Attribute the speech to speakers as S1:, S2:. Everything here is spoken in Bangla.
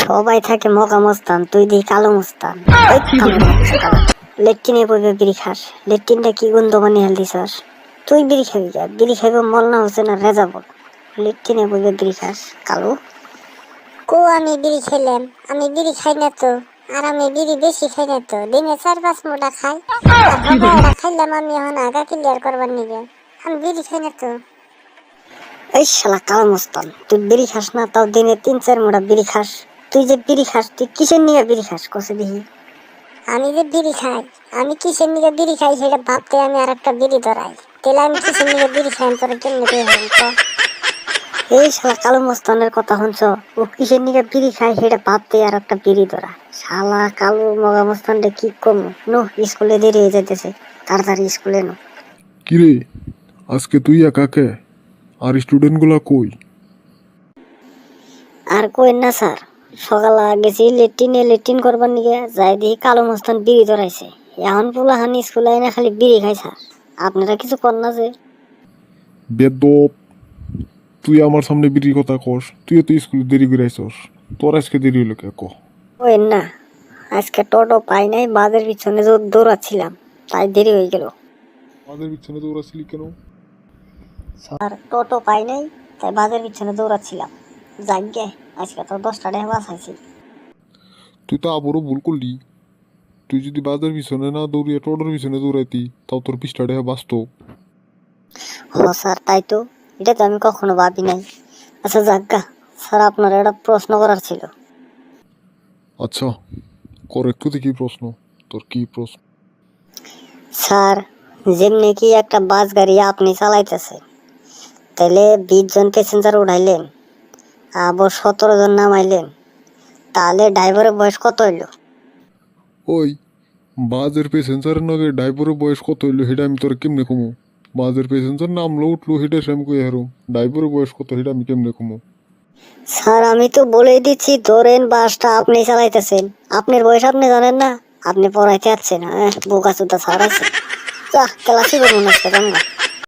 S1: সবাই থাকে মগা মস্তান, তুই দিই কালো মস্তান। লেট্রিনে পড়বে বিড়ি খাস, লেট্রিনটা কি গন্ধ বানিয়ে হেল দিছস? তুই বিড়ি খাবি যা, বিড়ি খাইব মলনা হোসেন আর রেজা বল। লেট্রিনে পড়বে বিড়ি খাস কালো।
S2: কো আমি বিড়ি খাইলাম? আমি বিড়ি খাই না তো। আর আমি বিড়ি বেশি খাই না তো, দিনে 4-5 মোটা খাই। আর হবাটা খাইলাম আমি এখন আগা ক্লিয়ার করবার নিগে। আমি বিড়ি খাই না তো।
S1: এই শালা কালো মস্তান, তুই বিড়ি খাস না, তাও দিনে 3-4 মোটা বিড়ি খাস। তুই যে বিড়ি খাস, তুই কিসের নিয়ে বিড়ি খাস কষে দেখি?
S2: আমি যে বিড়ি খাই, আমি কিসের নিগে বিড়ি খাই সেটা ভাবতে আমি আর একটা বিড়ি ধরাই। তাহলে আমি কিসের নিগে বিড়ি খাই তোর কেমনে দিয়ে হইব তো?
S1: এই শালা কালো মস্তানের কথা শুনছ? ও কিসের নিকে বিড়ি খায় সেটা ভাবতে আর একটা বিড়ি ধরা। শালা কালো মগা মস্তানটা কি কম। নো, স্কুলে দেরি হয়ে যাইতেছে, তাড়াতাড়ি স্কুলে নো।
S3: কিরে, আজকে তুই একা কে? আর স্টুডেন্ট গুলা কই?
S1: আর কইন না স্যার, সকালে গেছি লেট্রিন করবার নিকে, যাই দেখি কালো মস্তান বিড়ি ধরাইছে। এখন পোলাহানি স্কুলে আইনা খালি বিড়ি খাই স্যার। আপনারা কিছু কর না যে?
S3: বেদব, তুই আমার সামনে বিড়ির কথা কস? তুই তো স্কুলে দেরি করে আইসস, তোর আজকে দেরি হলো কে ক?
S1: কইন না, আজকে টোটো পাই নাই, বাদের পিছনে দৌড়াচ্ছিলাম, তাই দেরি হয়ে গেল।
S3: আমাদের পিছনে দৌড়াচ্ছিলি কেন?
S1: স্যার টোটো পাই নাই, তাই বাদের পিছনে দৌড়াচ্ছিলাম। যাগ্গে, আজকে তো 10টা টাকা বাঁচাইছি।
S3: তুই তো আবারও ভুল করলি। তুই যদি বাজার পিছনে না দৌড়িয়ে টোটোর পিছনে দৌড়াইতি, তাও তোর 20টা টাকা বাঁচতো।
S1: হ স্যার, তাই তো, এটা তো আমি কখনো ভাবি নাই। আচ্ছা যাগ্গা, স্যার আপনার একটা প্রশ্ন করার ছিল।
S3: আচ্ছা, কর একটু দেখি প্রশ্ন। তোর কি প্রশ্ন?
S1: স্যার, যেমনি কি একটা বাস গাড়ি আপনি চালাইতেছেন, তাইলে 20 জন প্যাসেঞ্জার উঠাইলেন, আবার 17 জন নামাইলেন, তাহলে ড্রাইভারের বয়স কত হইলো?
S3: ওই বাজের প্যাসেঞ্জারের নগে ড্রাইভারের বয়স কত হইলো সেটা আমি তোর কেমনে কমু? বাজের প্যাসেঞ্জার নামলো উঠলো সেটা সে আমি কই হারুম, ড্রাইভারের বয়স কত সেটা আমি কেমনে কমু?
S1: স্যার আমি তো বলেই দিচ্ছি, ধরেন বাসটা আপনি চালাইতেছেন, আপনার বয়স আপনি জানেন না, আপনি পড়াইতে যাচ্ছেন। বোকা চোদা স্যার আছে। যা, ক্লাসই করবো না আজকে, জানলা।